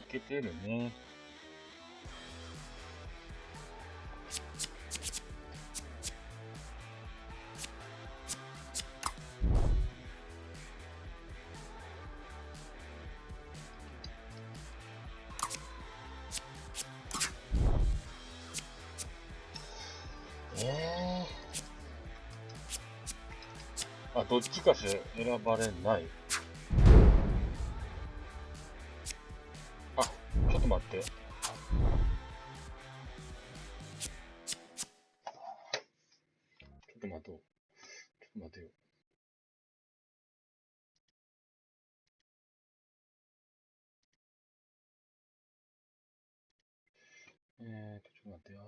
いけてるね。あ、どっちかしか選ばれない。あ、ちょっと待って。ちょっと待とう。ちょっと待てよ。ちょっと待ってよ。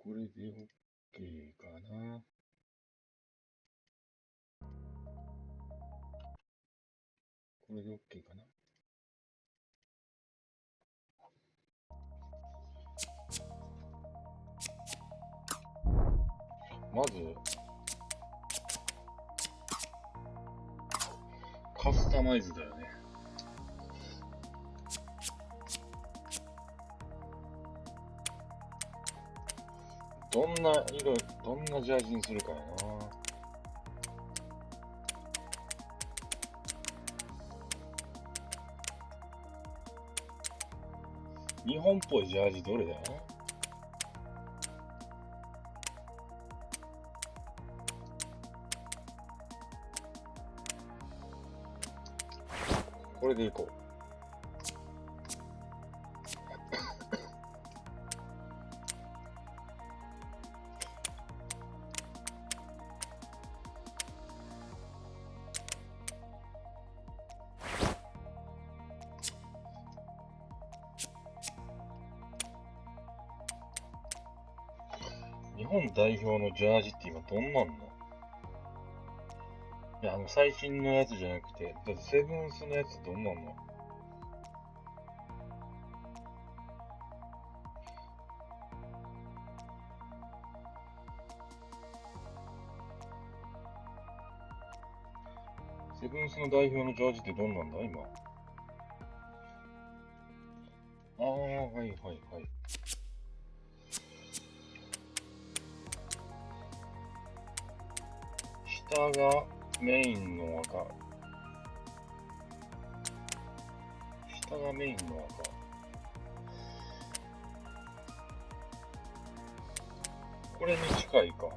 これで OK かな。これで OK かな。まず、カスタマイズだよね。どんな色、どんなジャージにするかやな。日本っぽいジャージどれだよな。これでいこう。日本代表のジャージって今どんなんの？いや、最新のやつじゃなくて、だってセブンスのやつどんなんの？セブンスの代表のジャージってどんなんだ今。ああ、はいはいはい。下がメインの赤。下がメインの赤。これに近いか。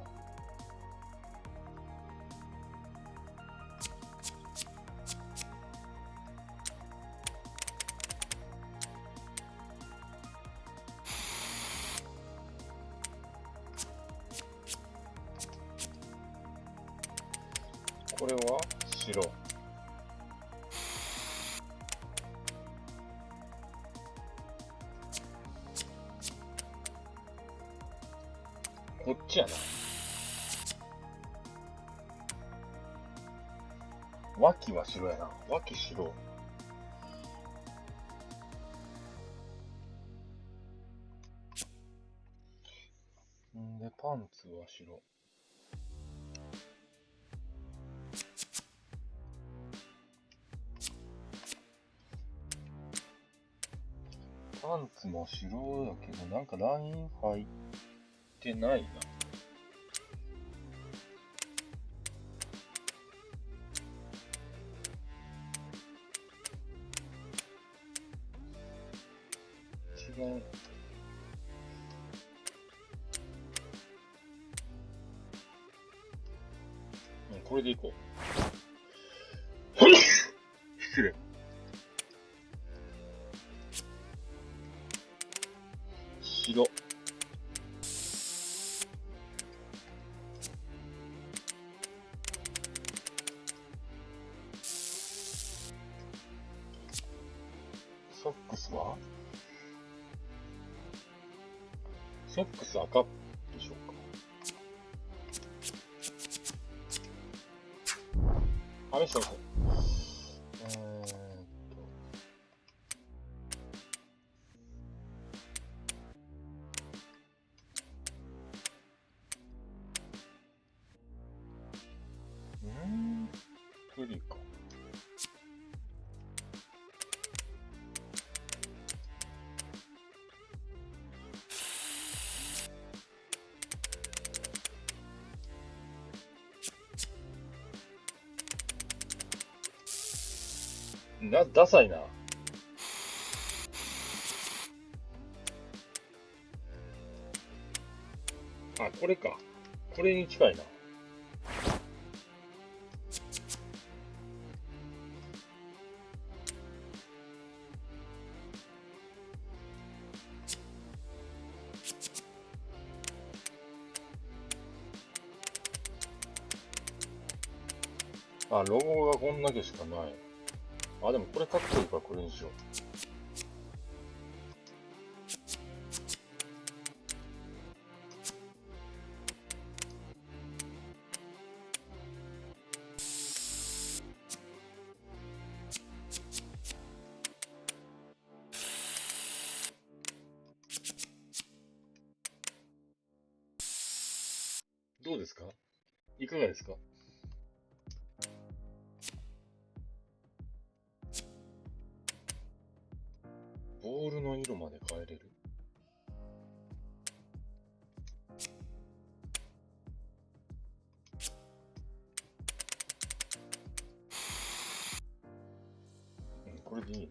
これは白。こっちやな。脇は白やな。脇白。んで、パンツは白。パンツも白やけど、なんかライン入ってないな。違う。これでいこう。失礼。白。ソックスは？ソックス赤でしょうか。試してみて。これでいいか。ダサいな。あ、これか。これに近いな。あ、ロゴがこんだけしかない。あ、でもこれかっこいいからこれにしよう。どうですか？いかがですか？ボールの色まで変えれる？これでいいね。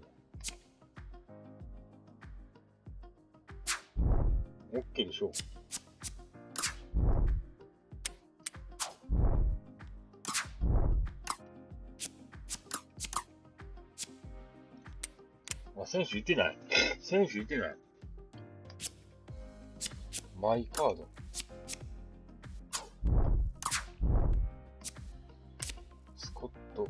OK でしょう。あ、選手いてない。選手いてない。マイカード。スコット。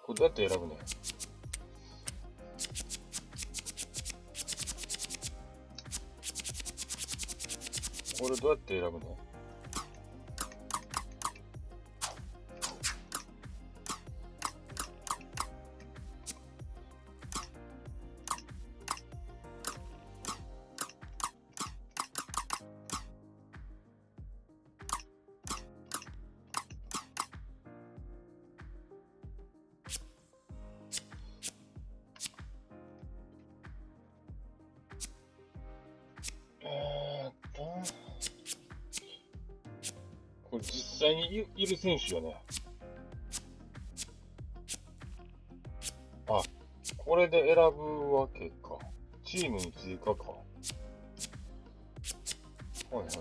これどうやって選ぶね？これどうやって選ぶの？これ実際にいる選手よね。あ、これで選ぶわけか。チームに追加か。はいはいは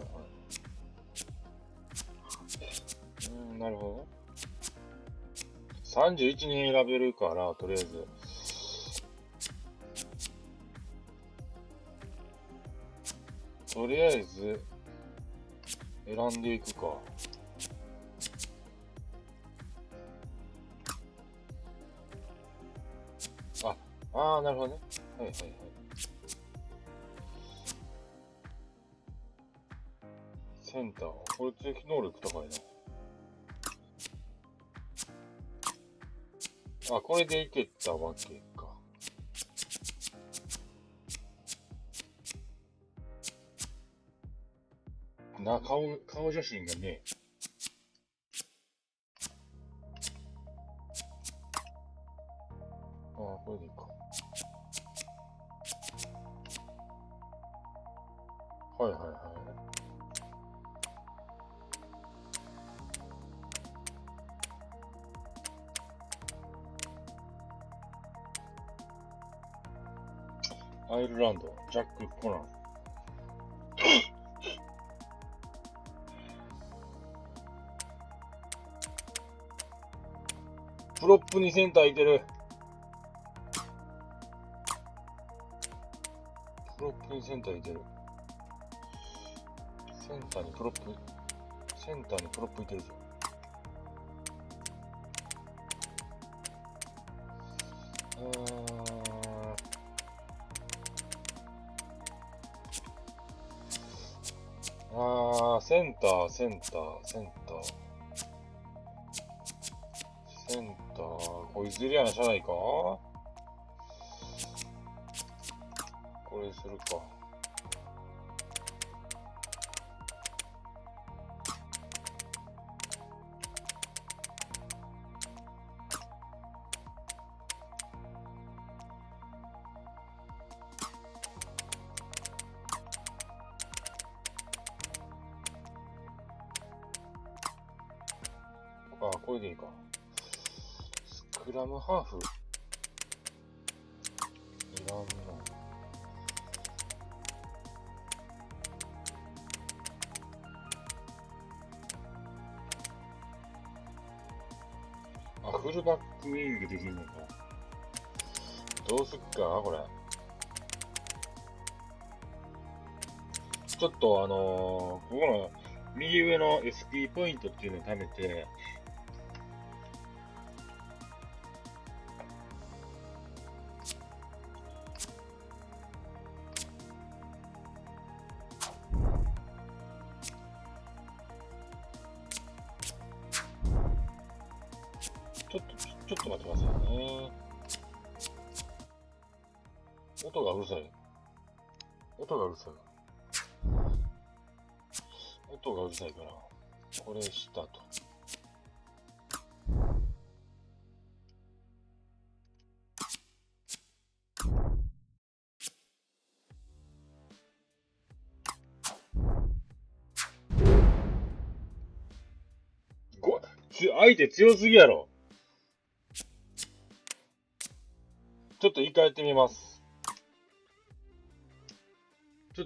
い。なるほど。31人選べるから、とりあえず。とりあえず、選んでいくか。なるほどね。はいはいはい。センター。これ追記能力高いな。これでいけたわけか。顔写真がね。ああ、これでいいか。はいはいはい。アイルランド、ジャック・コナン。プロップにセンターいてる。プロップにセンターいてる。センターにプロップいてるぞ。センター、こいついるやな、しゃないか。これするか。これでいいか。スクラムハーフいらんな。フルバックウィングできるのか。どうすっかこれ。ちょっとここの右上の SP ポイントっていうのを貯めて、ちょっと待ってくださいね。音がうるさいから、これしたと。相手強すぎやろ。ちょっと一回やってみます。Two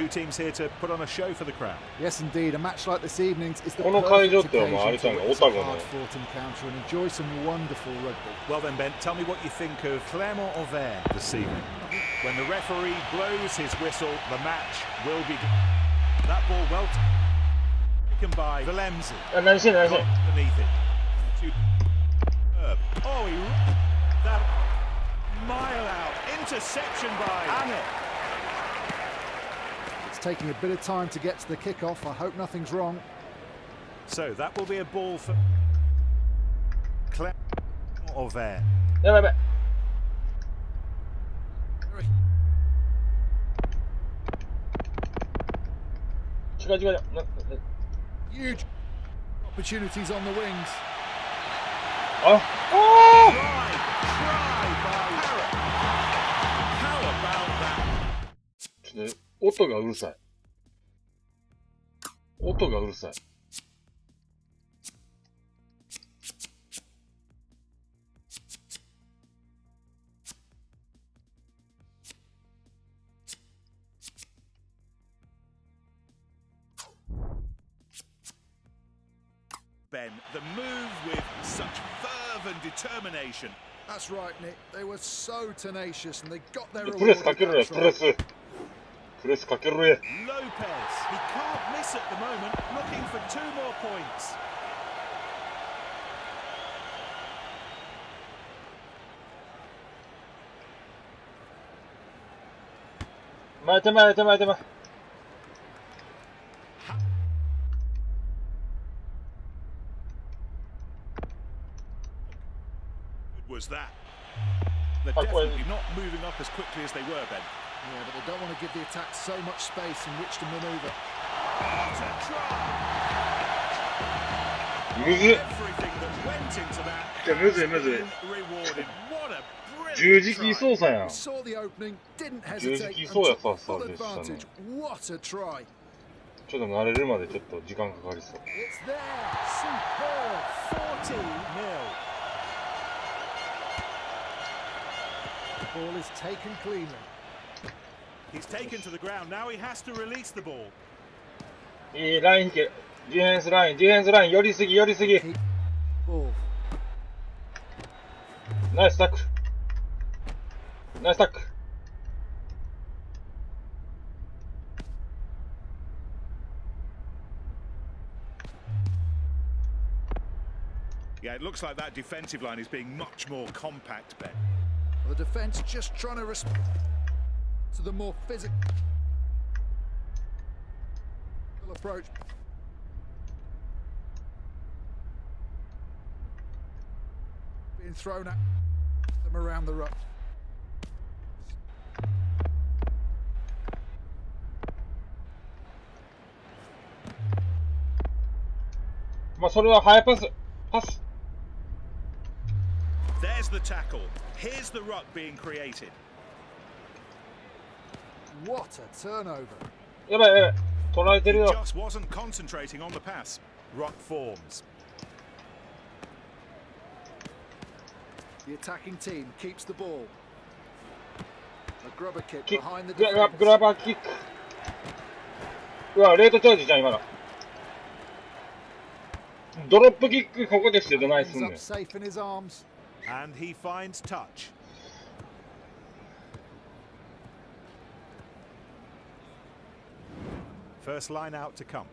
teams here to put on a show for the crowd. Yes, indeed. A match like this evening's is the この会場っ perfect てもうあ occasion れちゃ to うの、 witness オタ a ゴの。 hard-fought encounter and enjoy some wonderful rugby. Well then, Ben, tell me what you think of Clermont-Auvergne this evening. When the referee blows his whistle, the match will begin. That ball well taken by Valemzi. 何してんの Beneath it. Oh, that mile out interception by Anne. It's taking a bit of time to get to the kick-off. I hope nothing's wrong. So that will be a ball for Clermont-Auvergne. やばい。違う。Huge opportunities on the wings. Try by Harrop. How about that? 音がうるさい。Ben, the move with such verve and determination. That's right, Nick. They were so tenacious and they got their プレス reward かけ with ろよ、 that プレ try. ス。プレスかけろよ。Lopez, he can't miss at the moment, looking for 2 more points. 前手前。Was that? They're Ah, definitely not moving up as quickly as they were, Ben. Yeah, but they don't want to give the attack so much space in which to manoeuvre. What a try! むずっ。 Everything that went into that いや、むずい has むずい。 been rewarded. What a 十 brilliant 字キー try. 操作やん。 Saw the opening, didn't 十字 hesitate, キー and 操 took 作さ full でしたね。 advantage. What a try! ちょっと慣れるまでちょっと時間かかりそう。 It's there, superb, 40-0. The ball is taken cleanly. He's taken to the ground. Now he has to release the ball. いいライン引け。ディフェンスライン、ディフェンスライン、寄りすぎ、寄りすぎ。 Keep ball. ナイスタック。ナイスタック。Yeah, it looks like that defensive line is being much more compact, Ben. The defence just trying to respond to the more physical approach. Being thrown at them around the ruck. まあそれはハイパス。パス。 There's the tackle. Here's the ruck being created. What a turnover. やばいやばい。取られて He るよ。 just wasn't concentrating on the pass. Ruck forms. The attacking team keeps the ball. A grubber kick キッ behind the ク、グラ defence. バーキック。うわ、レートチャージじゃん、今の。ドロップキック、ここでしてどないす Ends んね up ん。 safe in his arms. And he finds touch. First line out to come.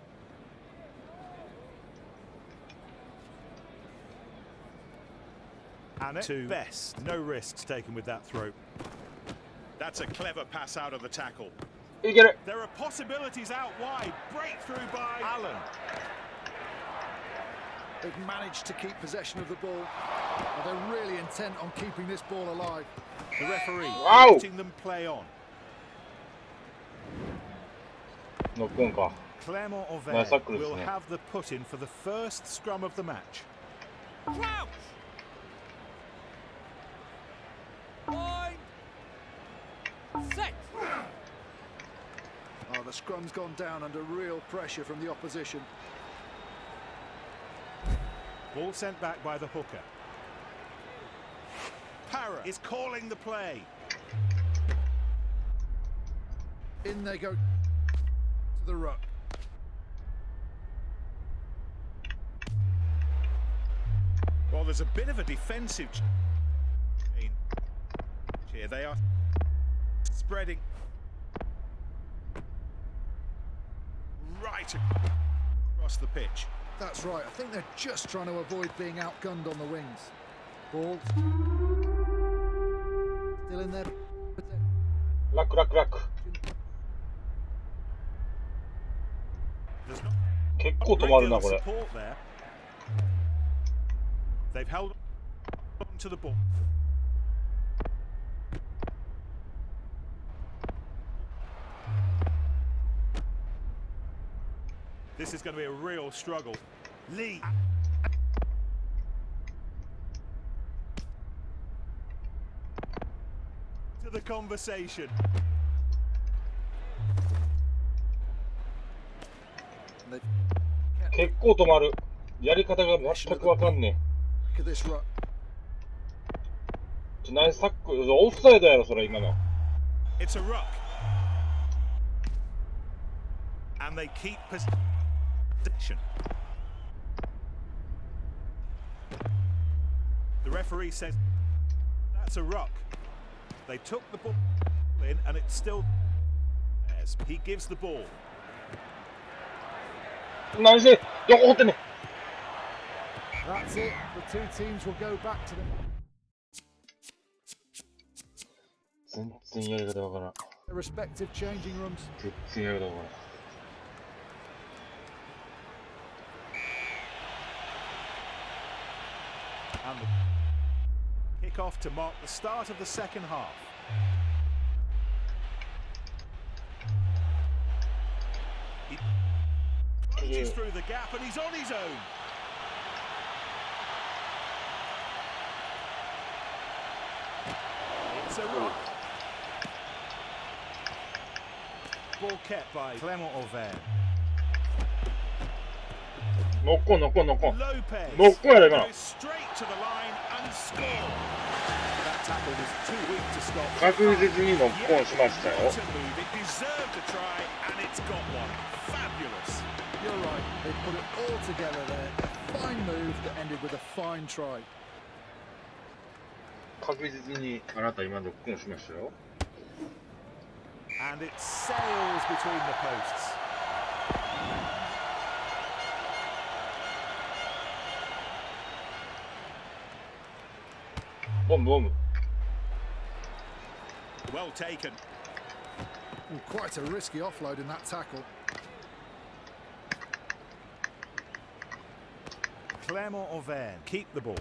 And to best. No risks taken with that throw. That's a clever pass out of the tackle. いける。 There are possibilities out wide. Breakthrough by Allen. They've managed to keep possession of the ball. Well, they're really intent on keeping this ball alive. The referee Wow. letting them play on. ノックオンか。 Clermont Auvergne Nice tackle, will isn't it? have the put-in for the first scrum of the match. Crouch! Line! Set! Oh, the scrum's gone down under real pressure from the opposition. Ball sent back by the hooker. Para is calling the play. In they go to the ruck. Well, there's a bit of a defensive chain. Here they are spreading right across the pitch. That's right. I think they're just trying to avoid being outgunned on the wings. Ball still in there. ラックラックラック。 There's not 結構止まるな、これ。 support there. They've held on to the ball. This is going to be a real struggle. Lee. To the conversation. 結構止まる。やり方が全くわかんね Look at this ruck. え。ナイスタックル。オフサイドやろ、それ今の。 It's a ruck. And they keep possession. The referee says that's a ruck. They took the ball in and it's still theirs. He gives the ball. 何してどこ掘ってんねん。 That's it. The two teams will go back to them. 全然やり方わからん。 Their respective changing rooms. 全然やり方わからん。 And the kick kickoff to mark the start of the second half. He punches through the gap and he's on his own. It's a rock. Ball kept by Clement Auvergne. ノックオンノックオンノックオン Lopez ノックオンやで今 goes straight to the line and scores. That tackle was too weak to stop. 確実にノックオンしましたよ What a move. It deserved a try and it's got one. Fabulous. You're right, they put it all together there. A fine move that ended with a fine try. 確実にあなた今ノックオンしましたよ And it sails between the posts. ボムボム Well taken. Well, quite a risky offload in that tackle. Clement Auvergne keep the ball.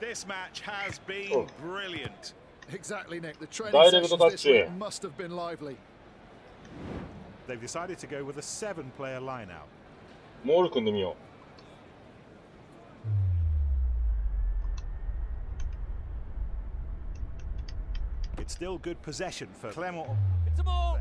This match has been Oh. brilliant. Exactly, Nick. The training Direct sessions touch this week here. must have been lively. They've decided to go with a 7-player lineout. モール組んでみよ It's still good possession for Clement. It's a ball.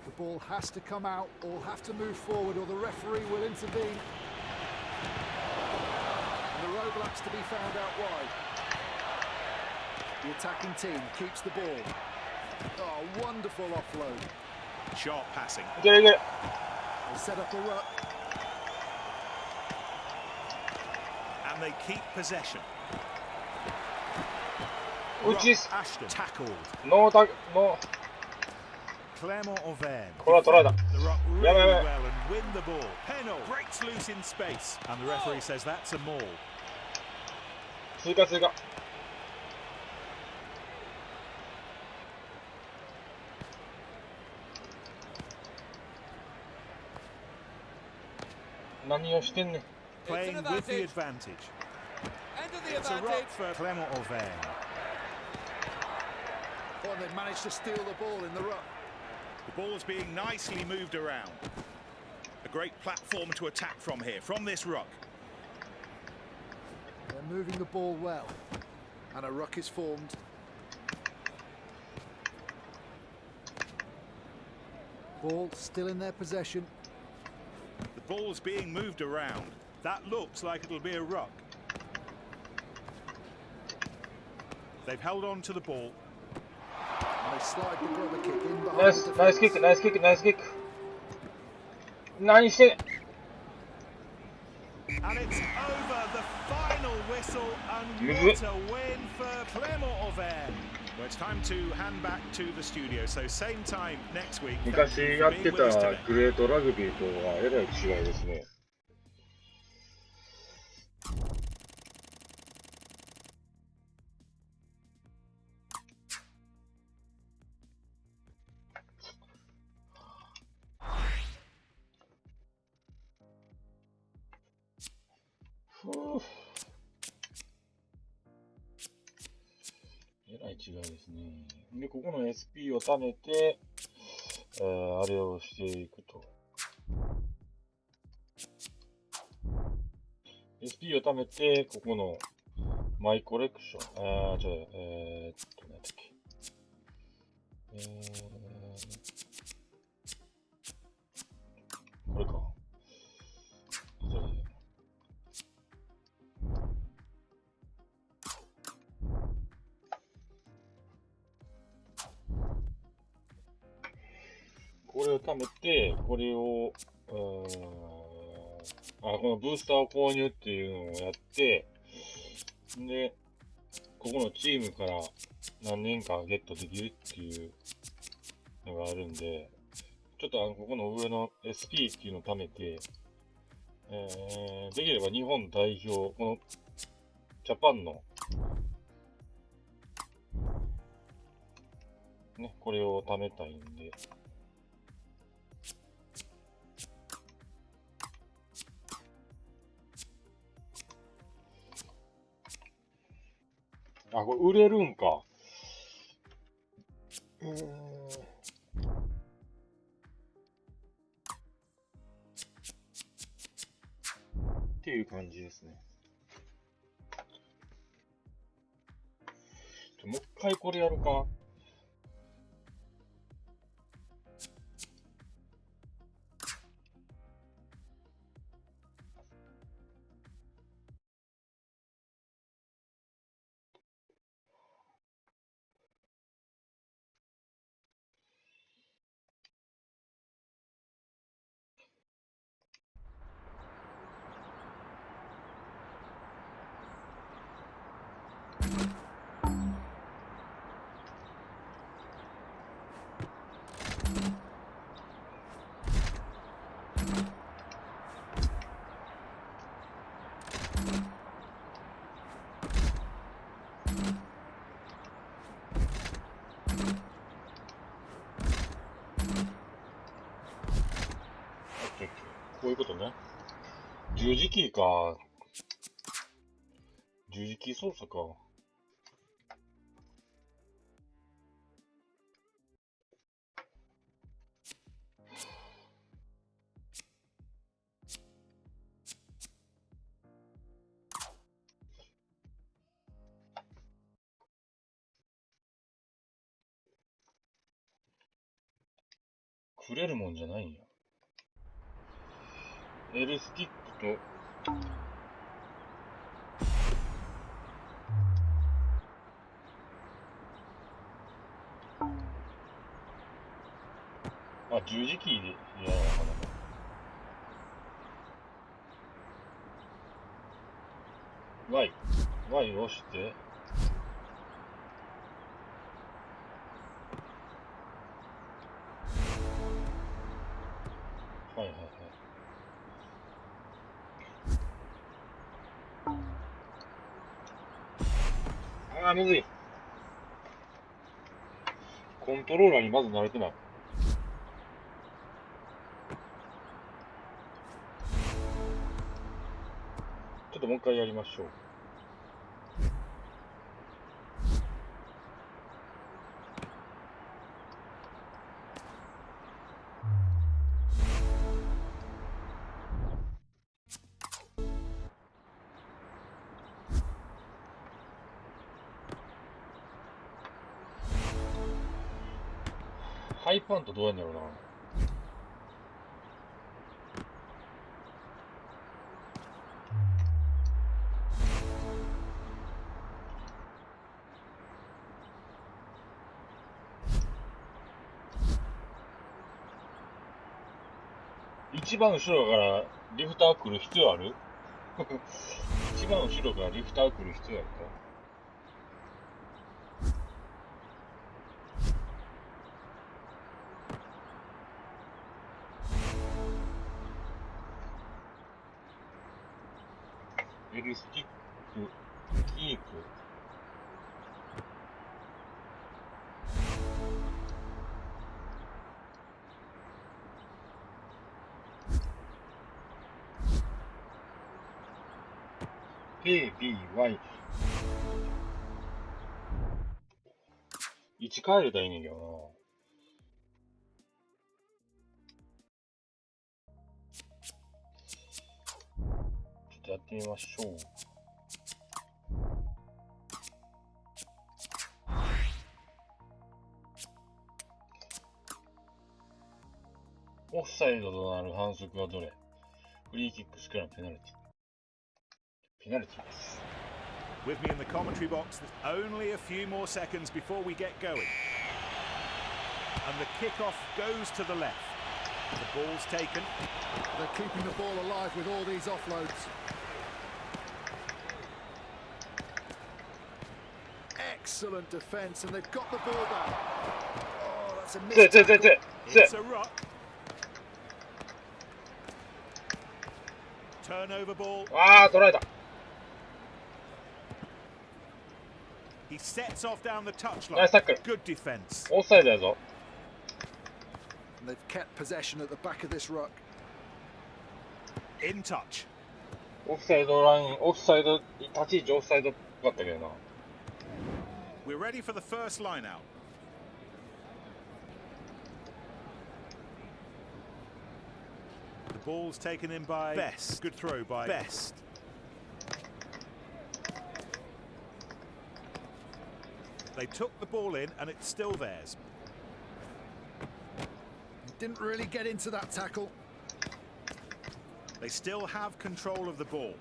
The ball has to come out, all have to move forward, or the referee will intervene. And the overlap's to be found out wide. The attacking team keeps the ball. Oh, wonderful offload. Sharp passing. ういけるいける They set up a ruck. And they keep possession. 打ち Ashton tackled. ノータノー Clement Auvergne これは取られた the rock really やばいやばい well and win the ball. Pennell breaks loose in space, and the referee says that's a maul. 追加追加何をしてんねん Playing an with the advantage. advantage. End of the It's a advantage. rock for Clement Auvergne. Oh, and they've managed to steal the ball in the ruck. The ball's being nicely moved around. A great platform to attack from here, from this ruck. They're moving the ball well. And a ruck is formed. Ball still in their possession. The ball's being moved around. That looks like it'll be a ruck. They've held on to the ball. And they slide the grubber kick in behind ナイス the ナイスキッ defence. クナイスキックナイスキック何してんねん And it's over the final whistle, and Is what it? a win for Clement Auvergne. Well, it's time to hand back to the studio, so same time next week. Thank 昔 you や for っ being て with た us today. グレートラグビーとはえらい違いですねふうえらい違いですね。で、ここの SP を貯めて、あれをしていくと。SP を貯めて、ここのマイコレクション。何だっけ。これか。それで。これを貯めて、これを、このブースターを購入っていうのをやって、で、ここのチームから何年かゲットできるっていうのがあるんで、ちょっとここの上の SP っていうのを貯めて、できれば日本代表、このジャパンのね、これを貯めたいんで。あ、これ売れるんか。っていう感じですね。もう一回これやるか。こういうことね。十字キーか。十字キー操作か。くれるもんじゃないんや。L スティックと、あ、十字キーでやらなあかんのか。Y を押して、はいはいはい。あー、むずい。コントローラーにまず慣れてない。ちょっともう一回やりましょう。ハイパントどうやんだろうな。一番後ろからリフター来る必要ある？一番後ろからリフター来る必要あるか？L スティック、キープ。A、B、Y。位置変えれたらいいねんけどな。ちょっとやってみましょう。オフサイドとなる反則はどれ？フリーキック、スクラム、ペナルティ。ペナルティです。With me in the commentary box, there's only a few more seconds before we get going. And the kickoff goes to the left. The ball's taken. They're keeping the ball alive with all these offloads. Excellent defence, and they've got the ball back. Oh, that's a missed tackle. It's a rock. Turnover ball. あー、取られた。He sets off down the ナイ touchline. スタックル。 Good defence. オフサイドやぞ。 And they've kept possession at the back of this ruck. In touch. オフサイドライン、オフサイド、立ち位置オフサイドっぽかったけどな。We're ready for the first line out. The ball's taken in by Best. Good throw by Best. They took the ball in and it's still theirs. Didn't really get into that tackle. They still have control of the ball.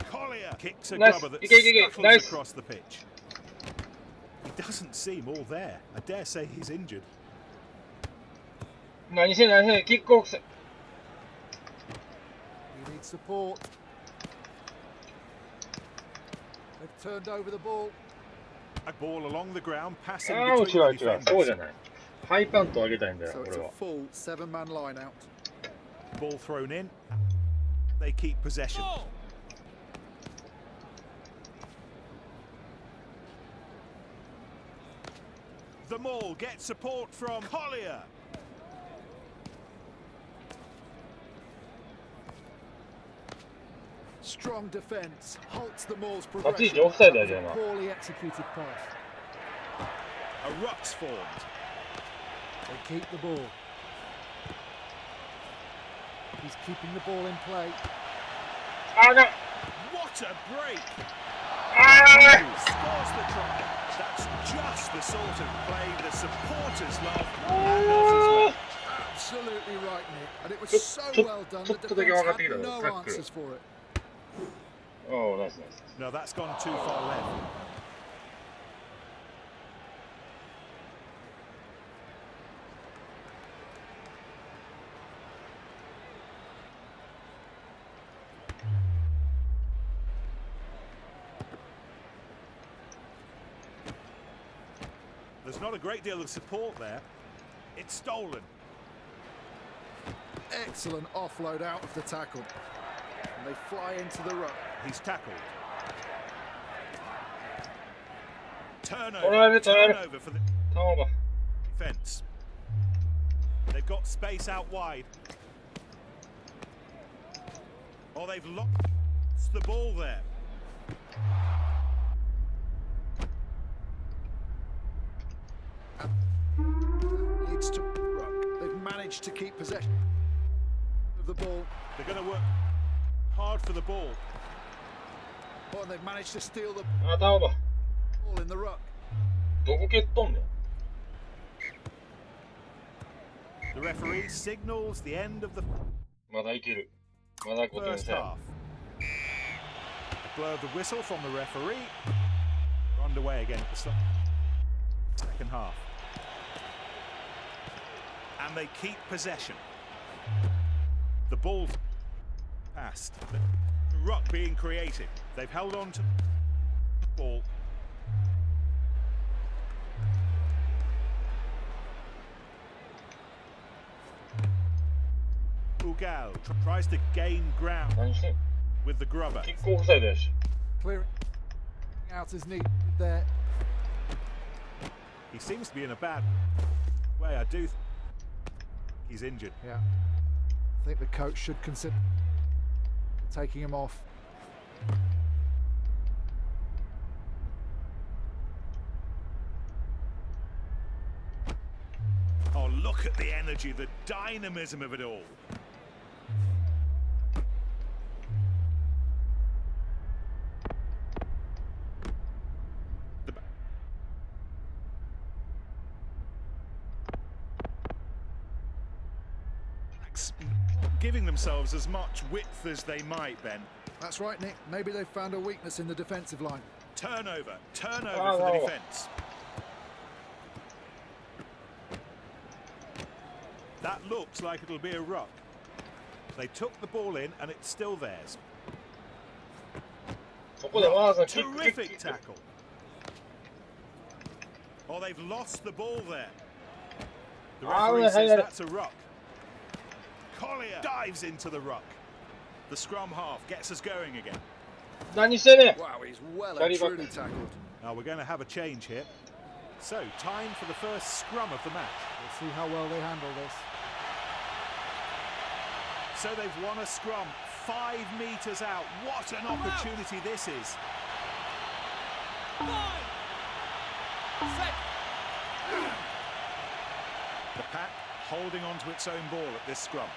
Collier kicks a Nice. grubber that Okay. scuttles Nice. across the pitch. He doesn't seem all there. I dare say he's injured. 何せ何せ、キックオフサイ He needs support. They've turned over the ball. A ball along the ground, passing ああ、違 between う the 違う。そうじゃ defenders. ない。ハイパント上げたいんだよ、 So 俺 it's は a。full 7-man line out. Ball thrown in. They keep possession. Ball. The Maul gets support from Collier. Strong defence halts the Maul's 立ち位置 progression. オフサイドやじゃんな。 Poorly executed pass. A ruck's formed. They keep the ball. He's keeping the ball in play. あーな What a break! あ Scores the try. That's just the sort of play the supporters love. And us as well. Absolutely right, Nick. And it wasちょ- so ちょ- well done. ちょ The っとだけ defence 分かってきた had ぞ、 no タックル。 answers for it. おー、ナイスナイス。 No, that's gone too far left. There's not a great deal of support there. It's stolen. Excellent offload out of the tackle. And they fly into the ruck. He's tackled. Turnover. Turnover for the ターンオーバー。 defence. They've got space out wide. Oh, they've lost the ball there. Leads to ruck. They've managed to keep possession of the ball. They're going to work hard for the ball. Oh, and they've managed to steal the あー、ターンオーバー。 ball in the ruck. どこ蹴っとんねん。 The referee signals the end of the まだいける。まだ5点 first 差。 half. A blow of the whistle from the referee. We're underway again at the start. Second half. And they keep possession. The ball passed. The ruck being created. They've held on to the ball. Ugal tries to gain ground 何してん with the grubber. キックオフサイドやし。 Clearing out as needed there. He seems to be in a bad way. I do. He's injured. Yeah. I think the coach should consider taking him off. Oh, look at the energy, the dynamism of it all. The backs giving themselves as much width as they might, Ben. That's right, Nick. Maybe they've found a weakness in the defensive line. Turnover for wow. the defence. That looks like it'll be a ruck. They took the ball in and it's still theirs. そこでワーズのキックキックキ Terrific ック。 tackle. Oh, they've lost the ball there. The Ah, referee well, says hang on. that's a ruck. Collier dives into the ruck. The scrum half gets us going again. 何してんねん。 Wow, he's well Carry and back. truly tackled. Now we're going to have a change here. So, time for the first scrum of the match. We'll see how well they handle this. So they've won a scrum 5 metres out. What an opportunity this is. 5, 6. The pack holding on to its own ball at this scrum.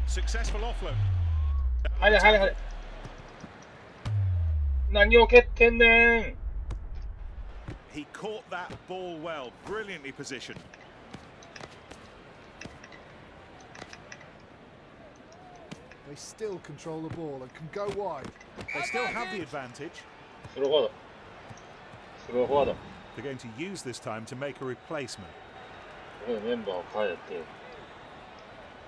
Successful offload. はいはいはい。何を蹴ってんねん。 He caught that ball well, brilliantly positioned. They still control the ball and can go wide. They still have the advantage. スローフォワード。スローフォワード。 They're going to use this time to make a replacement. ここでメンバーを変えて。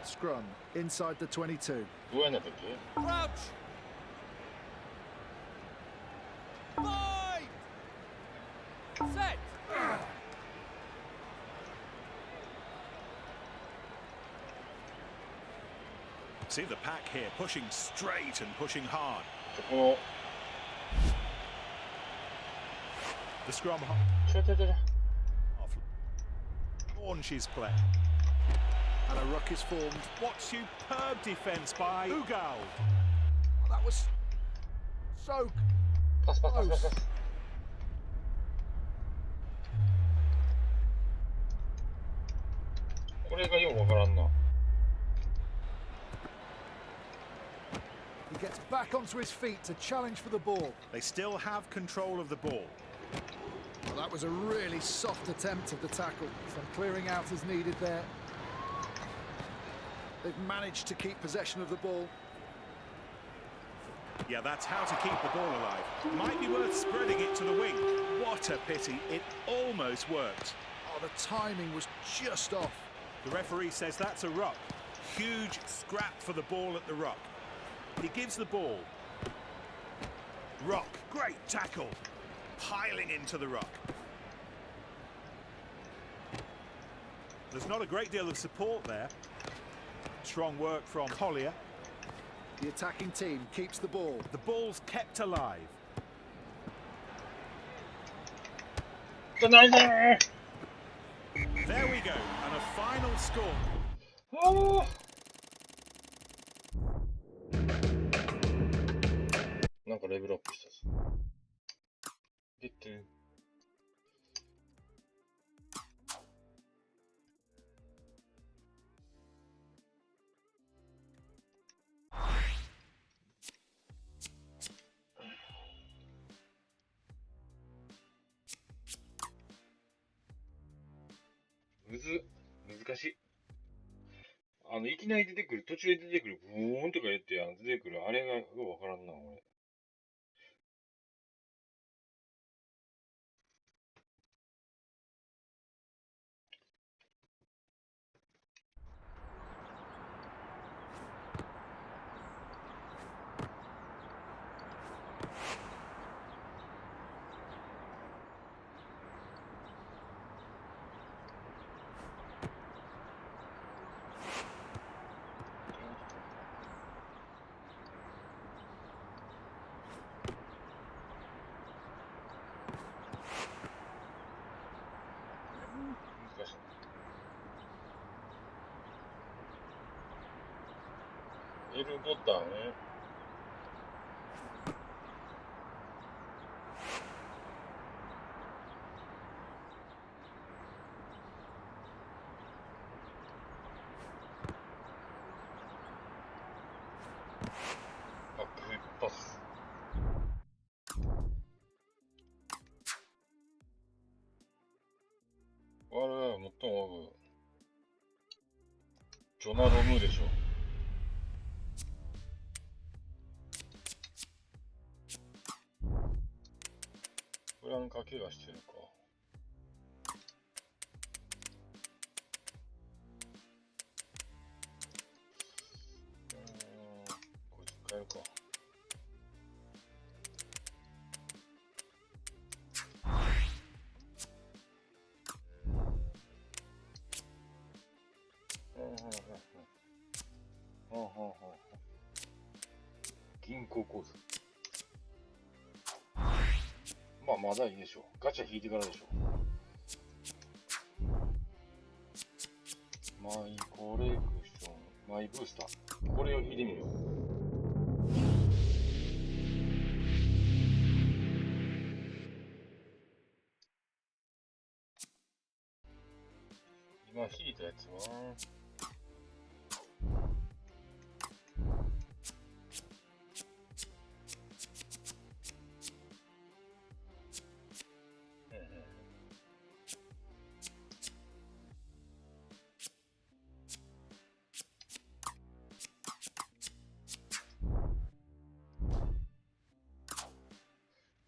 Scrum inside the 22. どうやんなったっけ Crouch. 5. Set. See the pack here, pushing straight and pushing hard. この The scrum ちょ launches play. And a ruck is formed. What superb defence by Ugal. Oh, that was so パスパスパスパス close. パス。これがよくわからんな。 He gets back onto his feet to challenge for the ball. They still have control of the ball. Well, that was a really soft attempt of the tackle. Some clearing out is needed there. They've managed to keep possession of the ball. Yeah, that's how to keep the ball alive. Might be worth spreading it to the wing. What a pity, it almost worked. Oh, the timing was just off. The referee says that's a ruck. Huge scrap for the ball at the ruck. He gives the ball. Ruck, great tackle. Piling into the ruck. There's not a great deal of support there. Strong work from Collier. The attacking team keeps the ball. The ball's kept alive. じゃないね There we go, and a final score. ー。なんかレベルアップしたし。でって難しい。いきなり出てくる、途中で出てくる、ブーンとか言って、出てくる、あれがよくわからんな、俺。難しい。L ボタン。バックフリップパス。あれ、最も多くジョナロムでしょ。フランカ怪我してるか。こいつ変えるか。銀行口座。まあまだいいでしょう。ガチャ引いてからでしょう。マイコレクション、マイブースター。これを引いてみよう。今引いたやつは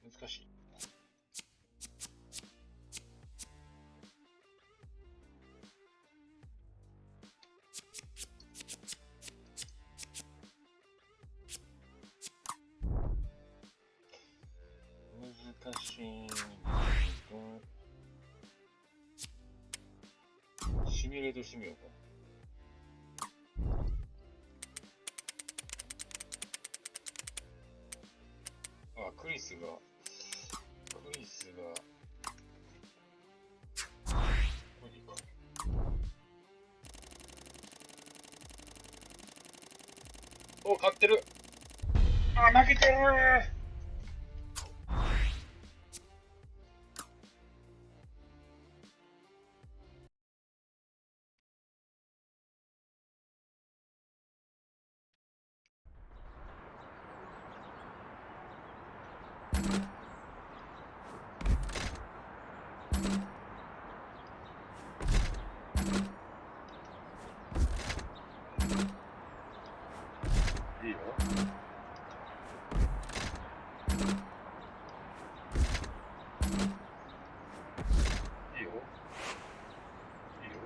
難しい。難しい。シミュレートしてみようか。あ、クリスがこれでいいか。お、勝ってる。あ、負けてる。いいよ。いいよ。いいよ。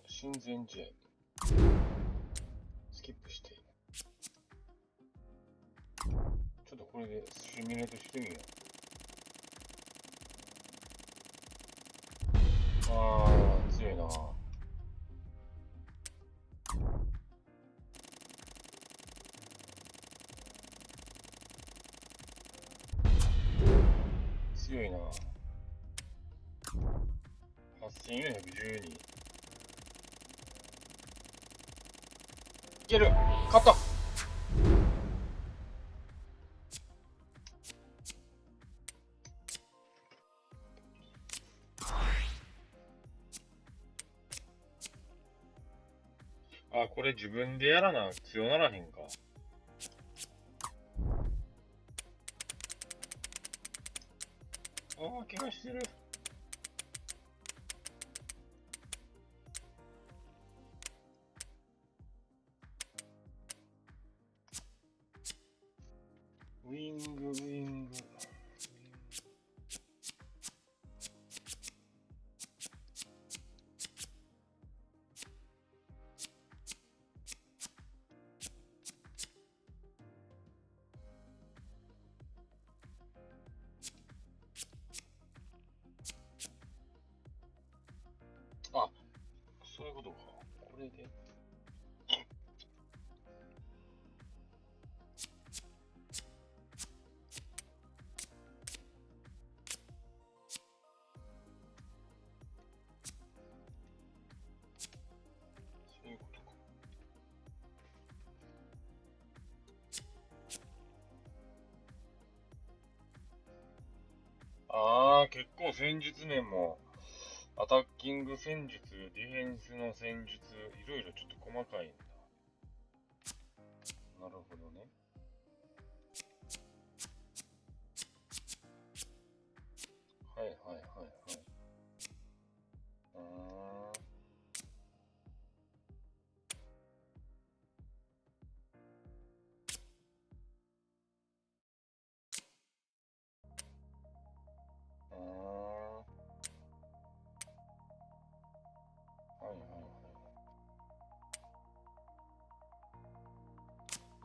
親善試合。スキップして。ちょっとこれでシミュレートしてみよう。あー、強いな。強いな。8412。いける。勝った。あ、これ自分でやらな強ならへんか。ああ、怪我してる。ウィング、ウィング。あ、そういうことか。これで。そういうことか。ああ、結構戦術面も、アタッキング戦術、ディフェンスの戦術、いろいろちょっと細かいんだ。なるほどね。はいはいはいはい。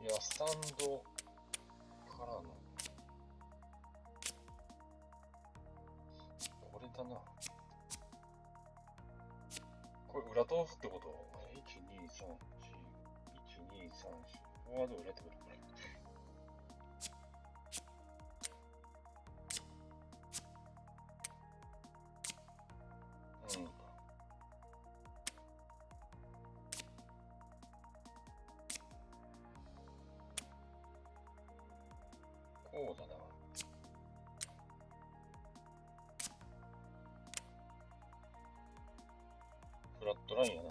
いや、スタンドからのこれだな。これ裏通すってこと？ 1,2,3,4 1,2,3,4 フォワード裏ってこと？これこうだな。フラットラインやな。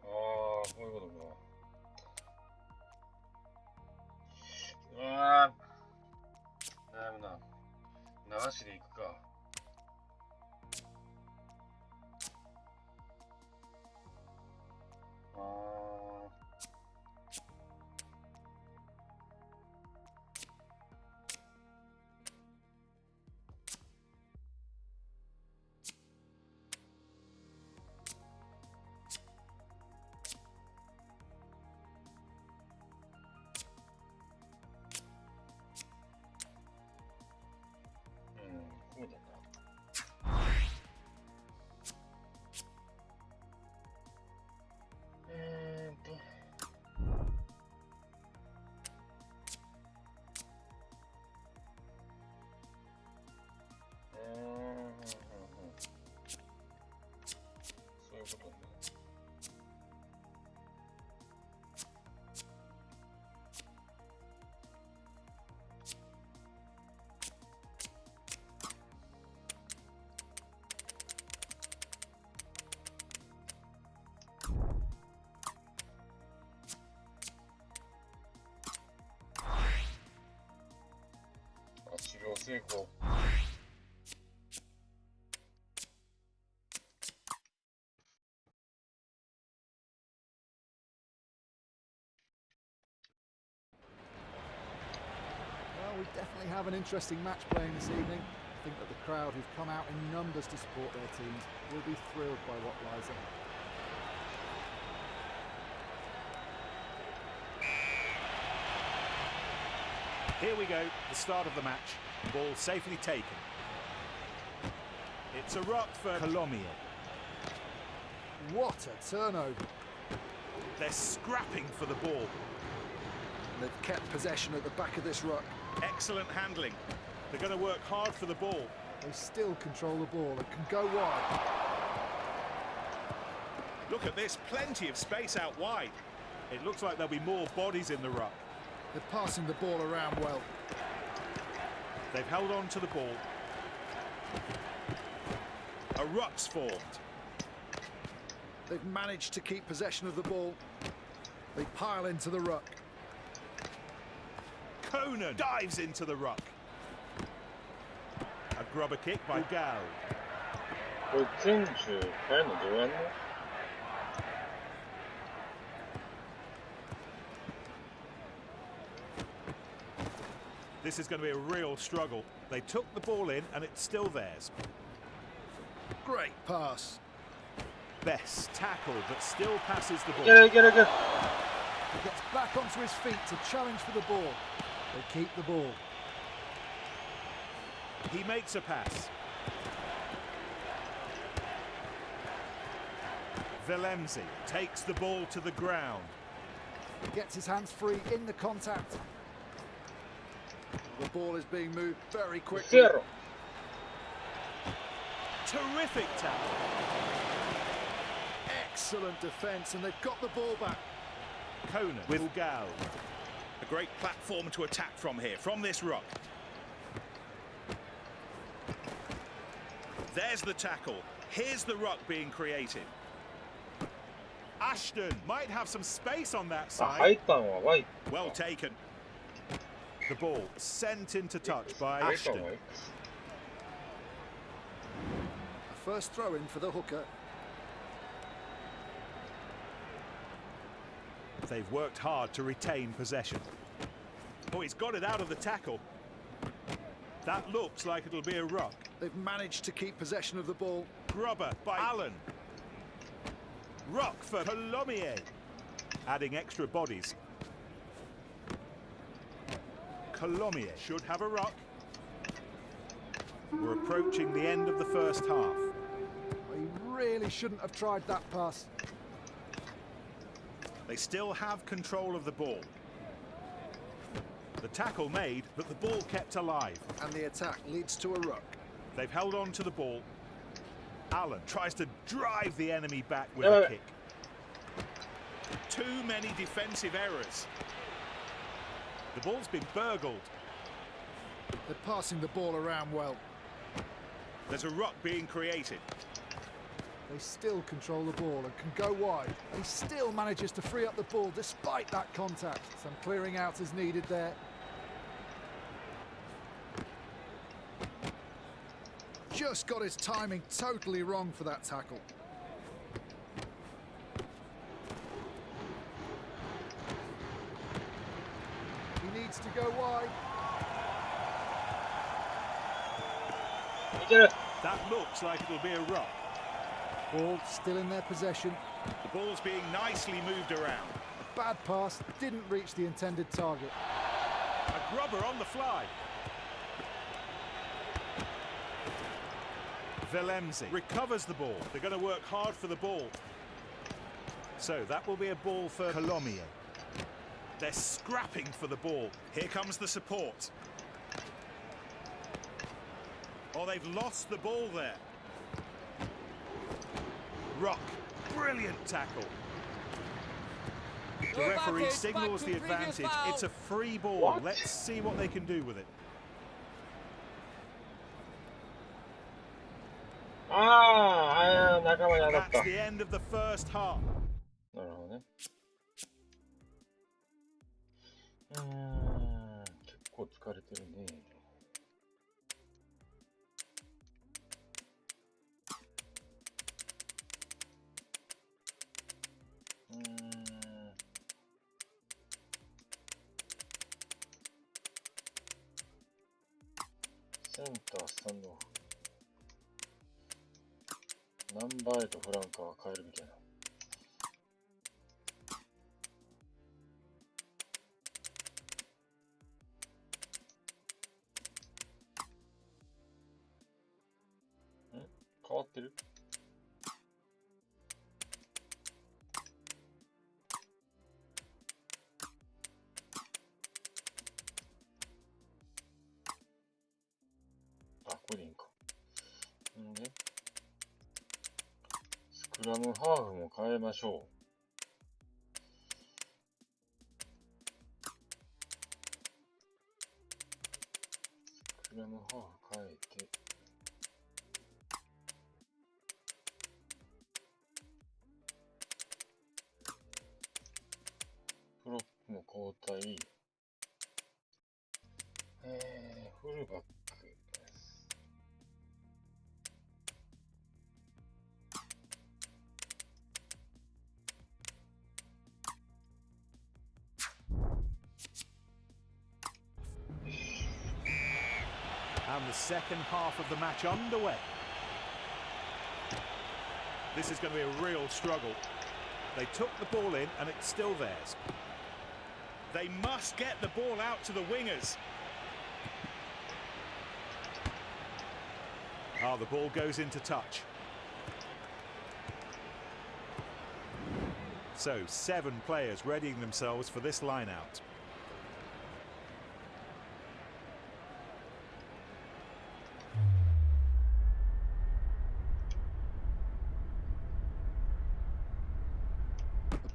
こういうことか。悩むな。流しでいくか。そうだな。そういうことね。治療成功。Well, we definitely have an interesting match playing this evening. I think that the crowd who've come out in numbers to support their teams will be thrilled by what lies ahead. Here we go, the start of the match. Ball safely taken. It's a ruck for Colomier. What a turnover. They're scrapping for the ball. They've kept possession at the back of this ruck. Excellent handling. They're going to work hard for the ball. They still control the ball and can go wide. Look at this, plenty of space out wide. It looks like there'll be more bodies in the ruck. They're passing the ball around well. They've held on to the ball. A ruck's formed. They've managed to keep possession of the ball. They pile into the ruck. Conan dives into the ruck. A grubber kick by Gal. これ全中変えるのどうやんの？ This is going to be a real struggle. They took the ball in and it's still theirs. Great pass. Best tackle, but still passes the ball. Get it. He gets back onto his feet to challenge for the ball. They keep the ball. He makes a pass. Willemse takes the ball to the ground. He gets his hands free in the contact. The ball is being moved very quickly. Zero. Terrific tackle. Excellent defence, and they've got the ball back. Conan with Gal. A great platform to attack from here, from this ruck. There's the tackle. Here's the ruck being created. Ashton might have some space on that 入 side. ったんは Y。 Well taken. The ball sent into touch by 入ったん Ashton. は A first throw in for the hooker. They've worked hard to retain possession. Oh, he's got it out of the tackle. That looks like it'll be a ruck. They've managed to keep possession of the ball. Grubber by Allen. Ruck for Colomier. Adding extra bodies. Colomier should have a ruck. We're approaching the end of the first half. He really shouldn't have tried that pass. They still have control of the ball. The tackle made, but the ball kept alive. And the attack leads to a ruck. They've held on to the ball. Allen tries to drive the enemy back with a kick. Too many defensive errors. The ball's been burgled. They're passing the ball around well. There's a ruck being created. They still control the ball and can go wide. He still manages to free up the ball despite that contact. Some clearing out is needed there. Just got his timing totally wrong for that tackle. He needs to go wide. That looks like it'll be a ruck. Ball still in their possession. The ball's being nicely moved around. A bad pass, didn't reach the intended target. A grubber on the fly. Villemzi recovers the ball. They're going to work hard for the ball. So that will be a ball for Colomier. They're scrapping for the ball. Here comes the support. Oh, they've lost the ball there. Ruck, brilliant tackle. The referee signals the advantage. It's a free ball. What? Let's see what they can do with it. That's the end of the first half. なるほどね。結構疲れてるね。センター、スタンドオフ。ナンバー8とフランカーは変えるみたいな。変わってる？あ、これでいいんか。んで、スクラムハーフも変えましょう。スクラムハーフ変えて、プロップも交代。フルバック。And the second half of the match underway. This is going to be a real struggle. They took the ball in and it's still theirs. They must get the ball out to the wingers. The ball goes into touch. So 7 players readying themselves for this line out.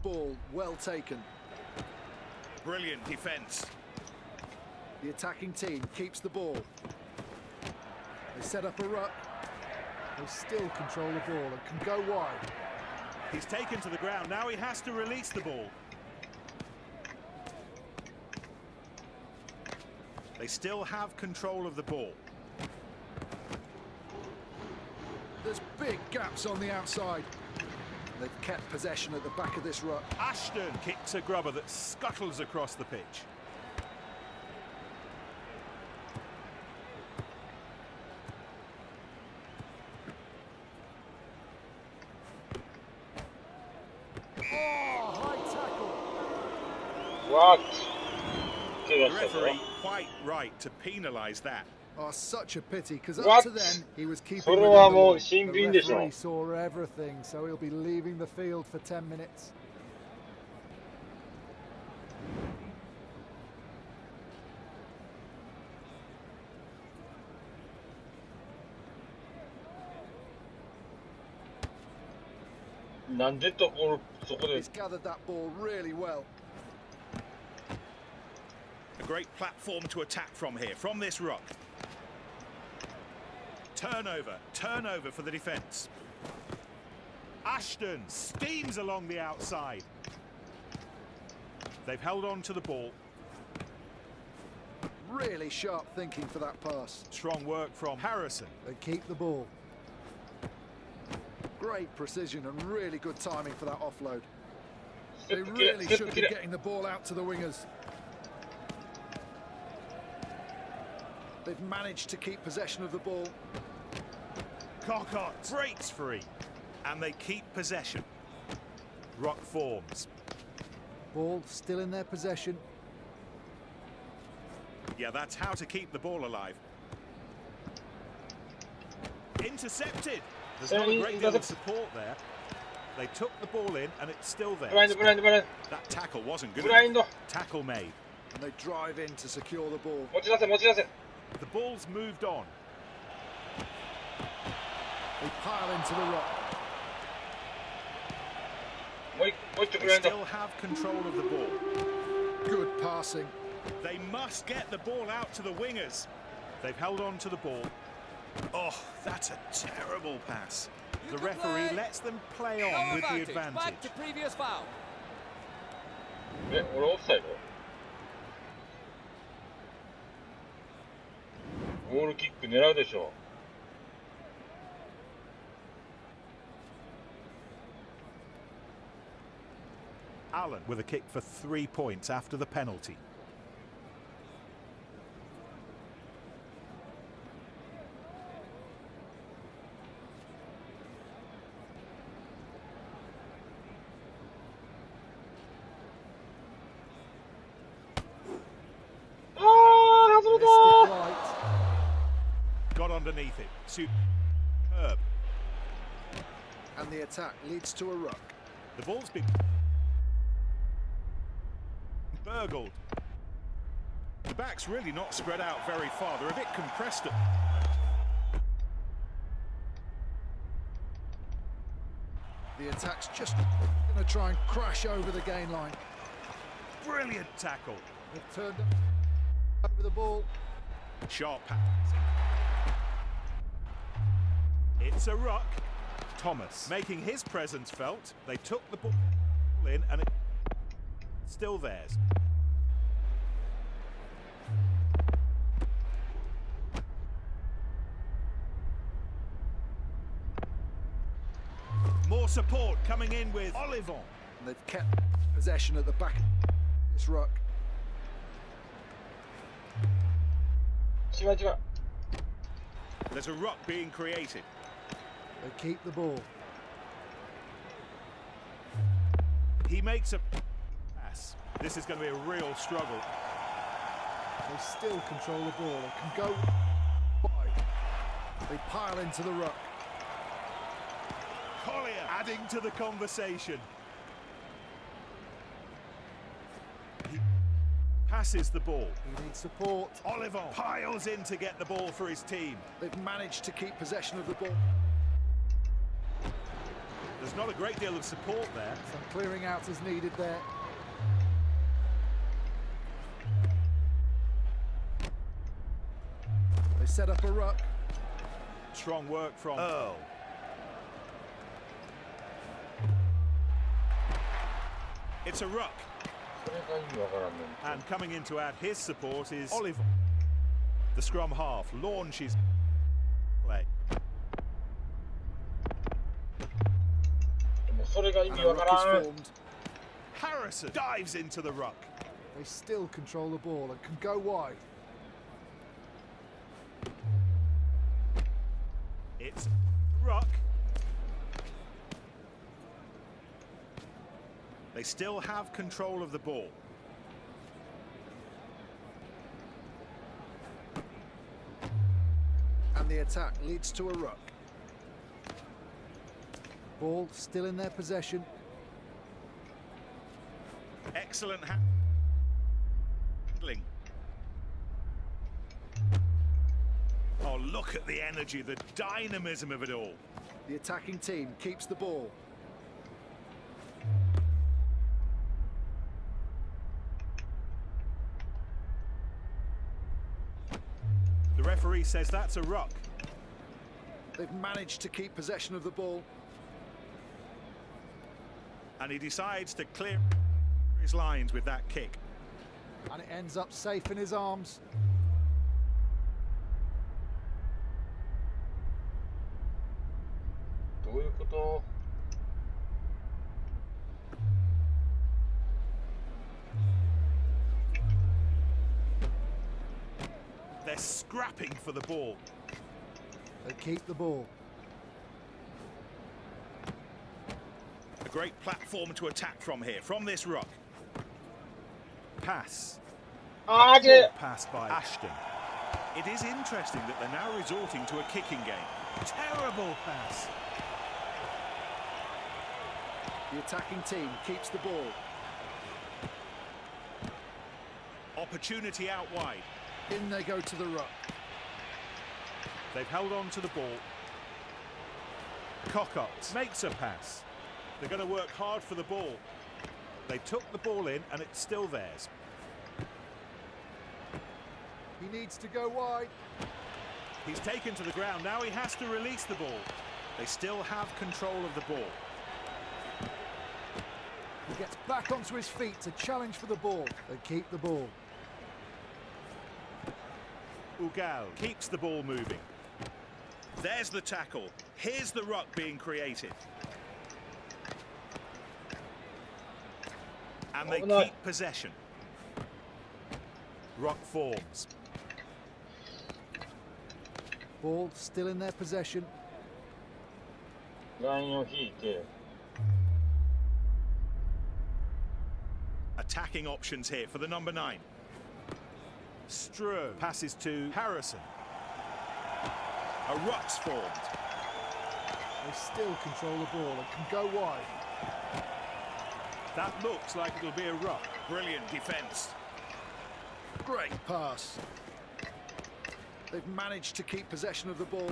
Ball well taken. Brilliant defence. The attacking team keeps the ball. They set up a ruck. They still control the ball and can go wide. He's taken to the ground. Now he has to release the ball. They still have control of the ball. There's big gaps on the outside. They've kept possession at the back of this ruck. Ashton kicks a grubber that scuttles across the pitch. Oh, high tackle. What? The referee quite right to penalise that. Oh, such a pity, because What? up to then he was keeping それ within は the も law. う審 The 議員でしょ。 referee saw everything, so he'll be leaving the field for 10 minutes.なんでところそこで He's gathered that ball really well. A great platform to attack from here, from this rock. Turnover for the defence. Ashton steams along the outside. They've held on to the ball. Really sharp thinking for that pass. Strong work from Harrison. They keep the ball. Great precision and really good timing for that offload. ステ They ップ切れ really ステッ should プ be 切れ getting the ball out to the wingers. They've managed to keep possession of the ball. Cockott breaks free. And they keep possession. Rock forms. Ball still in their possession. Yeah, that's how to keep the ball alive. Intercepted. There's not a great deal of support there. They took the ball in and it's still ブライン there. ドブラインドブライン That tackle wasn't ド good ブライン enough. ド Tackle made. And they drive in to secure the ball. 持ち出せ持ち出せ The ball's moved on. They pile into the rock. もう一丁ブ They ラインド still have control of the ball. Good passing. They must get the ball out to the wingers. They've held on to the ball. Oh, that's a terrible pass. The You can referee play. lets them play on No with the advantage. Back advantage. to previous foul. え俺オフサイドゴールキック狙うでしょ Allen with a kick for 3 points after the penalty. Missed it right. Got underneath it. Superb. And the attack leads to a ruck. The ball's been burgled. The back's really not spread out very far. They're a bit compressed. The attack's just going to try and crash over the gain line. Brilliant tackle. They've turned over the ball. Sharp pass. It's a ruck. Thomas making his presence felt. They took the ball in and it's still theirs. More support coming in with Olivon. And they've kept possession at the back of this ruck. 違う違う There's a ruck being created. They keep the ball. He makes a pass. This is going to be a real struggle. They still control the ball. They can go wide. They pile into the ruck. Collier adding to the conversation. He passes the ball. He needs support. Olivon piles in to get the ball for his team. They've managed to keep possession of the ball. There's not a great deal of support there. Some clearing out is needed there. They set up a ruck. Strong work from Earl. It's a ruck. それが意味わからんねん And coming in to add his support is Olivon. The scrum half launches play. でもそそれが意 And 味 a わ ruck か is らん。 formed. Harrison dives into the ruck. They still control the ball and can go wide. It's ruck. They still have control of the ball. And the attack leads to a ruck. Ball still in their possession. Excellent handling. Oh, look at the energy, the dynamism of it all. The attacking team keeps the ball. The referee says that's a ruck. They've managed to keep possession of the ball. And he decides to clear his lines with that kick. And it ends up safe in his arms. They're scrapping for the ball. They keep the ball. A great platform to attack from here, from this ruck. Pass. Ah, Poor pass by Ashton. It is interesting that they're now resorting to a kicking game. Terrible pass. The attacking team keeps the ball. Opportunity out wide. In they go to the ruck. They've held on to the ball. Cockott makes a pass. They're going to work hard for the ball. They took the ball in and it's still theirs. He needs to go wide. He's taken to the ground. Now he has to release the ball. They still have control of the ball. He gets back onto his feet to challenge for the ball. They keep the ball. Ugal keeps the ball moving. There's the tackle. Here's the ruck being created. And they keep possession. Ruck forms. Ball still in their possession. ラインを引いて、 Attacking options here for the number 9. Stroh passes to Harrison. A ruck's formed. They still control the ball and can go wide. That looks like it'll be a ruck. Brilliant defence. Great pass. They've managed to keep possession of the ball.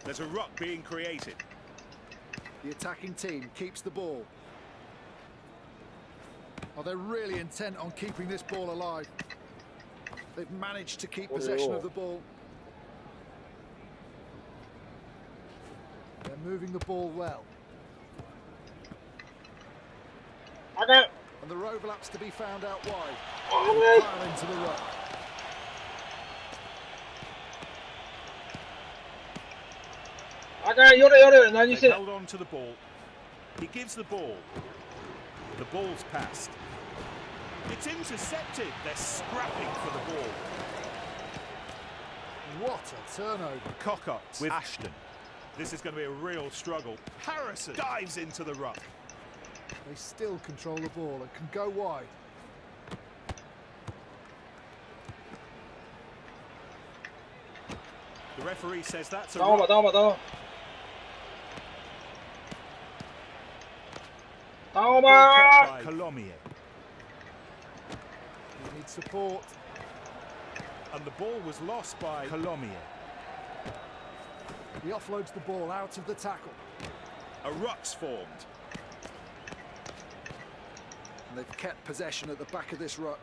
There's a ruck being created. The attacking team keeps the ball. Oh, they're really intent on keeping this ball alive. They've managed to keep possession of the ball. They're moving the ball well. あかん。 And there are overlaps to be found out wide. あぶね File into the ruck. あかん、よれよれ、何 They してん held on to the ball. He gives the ball. The ball's passed. It's intercepted. They're scrapping for the ball. What a turnover. Cockott with Ashton. This is going to be a real struggle. Harrison dives into the ruck. They still control the ball and can go wide. The referee says that's a 頼む ruck. 頼む頼む。頼む By Colomier. They need support. And the ball was lost by Colomier. He offloads the ball out of the tackle. A ruck's formed. And they've kept possession at the back of this ruck.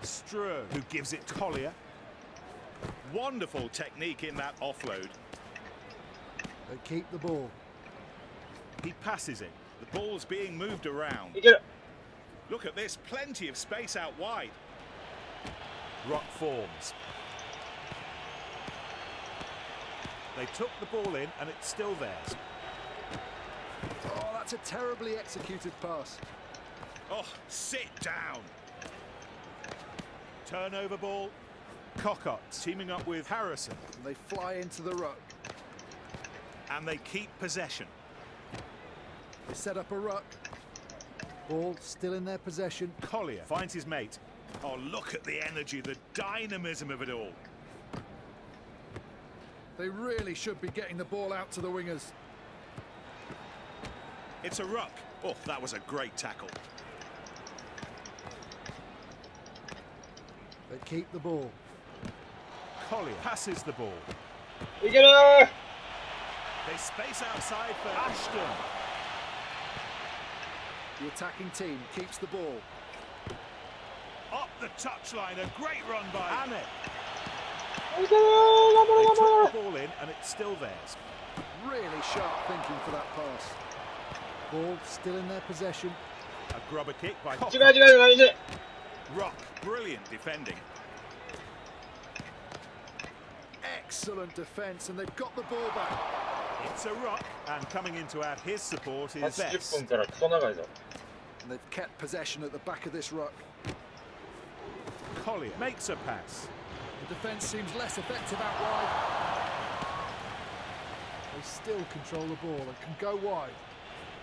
Stroh, who gives it to Collier. Wonderful technique in that offload. They keep the ball. He passes it. The ball's being moved around. いける。 Look at this, plenty of space out wide. Ruck forms. They took the ball in and it's still theirs. Oh, that's a terribly executed pass. Oh, sit down. Turnover ball. Cockott teaming up with Harrison. And they fly into the ruck. And they keep possession. They set up a ruck. Ball still in their possession. Collier finds his mate. Oh, look at the energy, the dynamism of it all. They really should be getting the ball out to the wingers. It's a ruck. Oh, that was a great tackle. They keep the ball. Collier passes the ball.いける They space outside for Ashton. The attacking team keeps the ball. Up the touchline, a great run by Annett. いける頑張れ They 頑張 took the ball in and it's still theirs. Really sharp thinking for that pass. Ball still in their possession. A grubber kick by れ違う違う大事 Rock. Brilliant defending. Excellent defence, and they've got the ball back. It's a ruck, and coming in to add his support is 80 Best. 分からクソ長いぞ And they've kept possession at the back of this ruck. Collier makes a pass. The defence seems less effective out wide. They still control the ball and can go wide.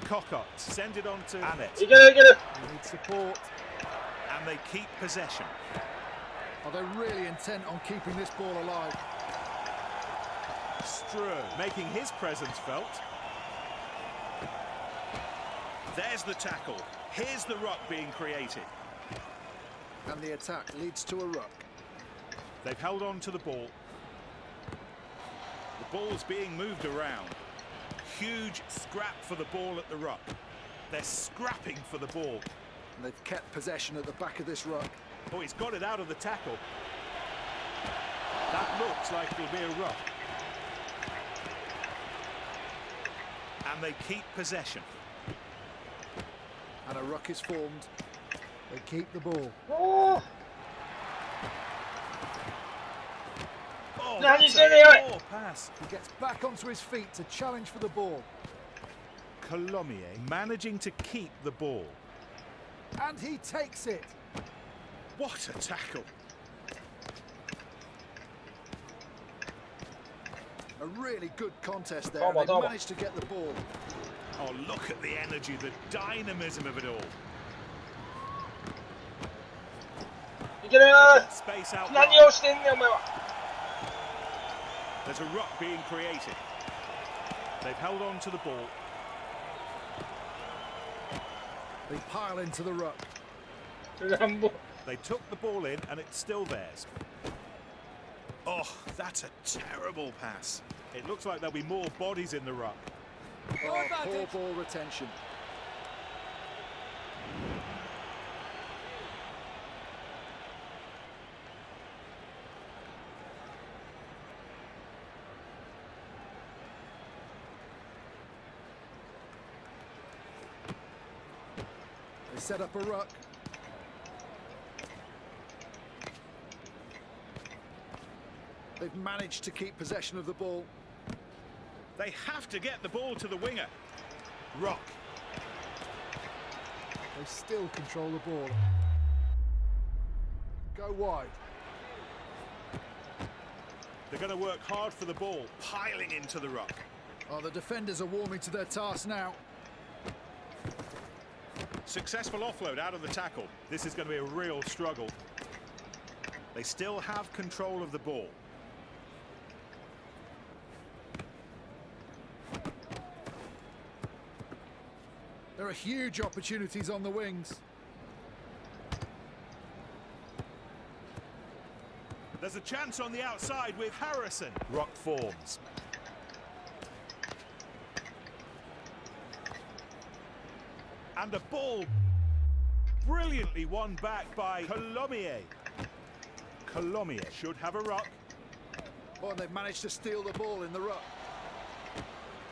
Cockott send it on to Annett. いけるいける They need support. And they keep possession. Are they really intent on keeping this ball alive? Strew making his presence felt. There's the tackle. Here's the ruck being created. And the attack leads to a ruck. They've held on to the ball. The ball's being moved around. Huge scrap for the ball at the ruck. They're scrapping for the ball. And they've kept possession at the back of this ruck. Oh, he's got it out of the tackle. That looks like it'll be a ruck. And they keep possession. And a ruck is formed. They keep the ball. おー Oh, Now that's you see the- a poor pass. He gets back onto his feet to challenge for the ball. Colomier managing to keep the ball. And he takes it. What a tackle. A really good contest there. Toma, They toma. managed to get the ball. Oh, look at the energy, the dynamism of it all. いける Space out 何 wide. をしてんねんお前は There's a ruck being created. They've held on to the ball. They pile into the ruck. 乱暴 They took the ball in and it's still theirs. Oh, that's a terrible pass. It looks like there'll be more bodies in the ruck. Oh, poor ball retention. They set up a ruck. They've managed to keep possession of the ball. They have to get the ball to the winger. Rock. They still control the ball. Go wide. They're going to work hard for the ball, piling into the ruck. Oh, the defenders are warming to their task now. Successful offload out of the tackle. This is going to be a real struggle. They still have control of the ball. There are huge opportunities on the wings. There's a chance on the outside with Harrison. Rock forms. And a ball brilliantly won back by Colomier. Colomier should have a ruck. Oh, they've managed to steal the ball in the ruck.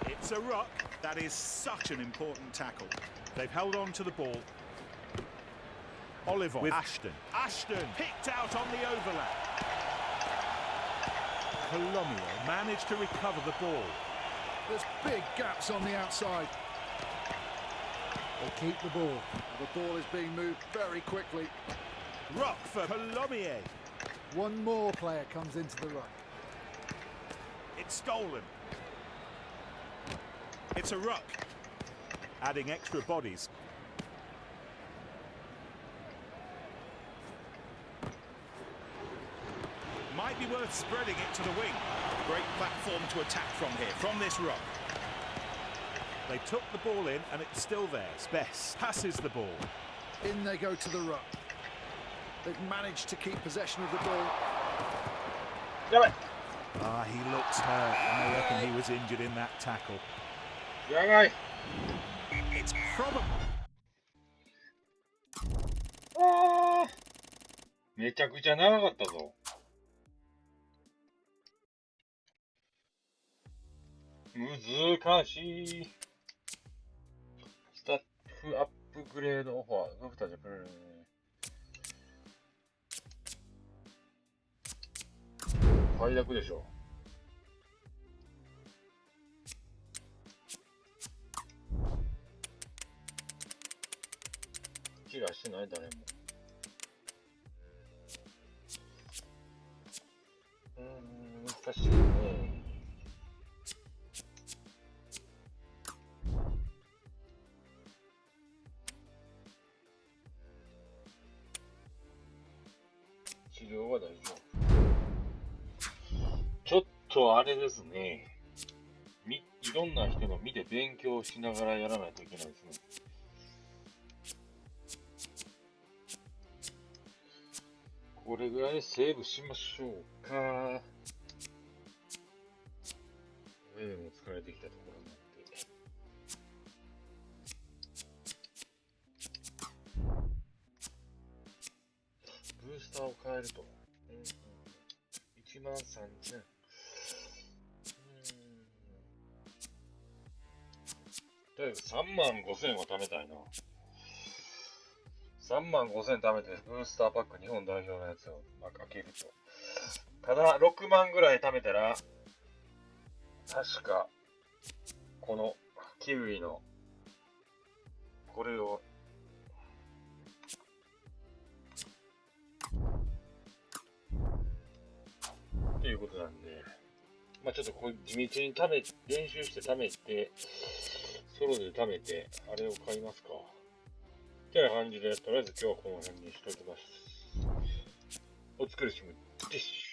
It's a ruck. That is such an important tackle. They've held on to the ball. Oliver with Ashton. Ashton picked out on the overlap. Colomier managed to recover the ball. There's big gaps on the outside. They keep the ball. The ball is being moved very quickly. Ruck for Colomier. One more player comes into the ruck. It's stolen. It's a ruck. Adding extra bodies. Might be worth spreading it to the wing. Great platform to attack from here, from this ruck. They took the ball in and it's still there. Best passes the ball. In they go to the ruck. They've managed to keep possession of the ball. Yeah. Ah, he looks hurt. I reckon he was injured in that tackle. Yeah. It's probably... あー、めちゃくちゃ長かったぞ。難しい。スタッフアップグレードオファー。ドクターじゃプレー。快諾でしょ。気がしてない誰も。難しいね。治療は大丈夫。ちょっとあれですね。いろんな人の見て勉強しながらやらないといけないですね。これぐらいでセーブしましょうか。上でも疲れてきたところなんで。ブースターを変えると。13000。とりあえず35000は貯めたいな。35000貯めてブースターパック日本代表のやつを開けると。ただ6万ぐらい貯めたら、確かこのキウイのこれをっていうことなんで、まあちょっとこれ地道に練習して貯めて、ソロで貯めてあれを買いますか。ってな感じで、とりあえず今日はこの辺にしときます。お疲れ様です。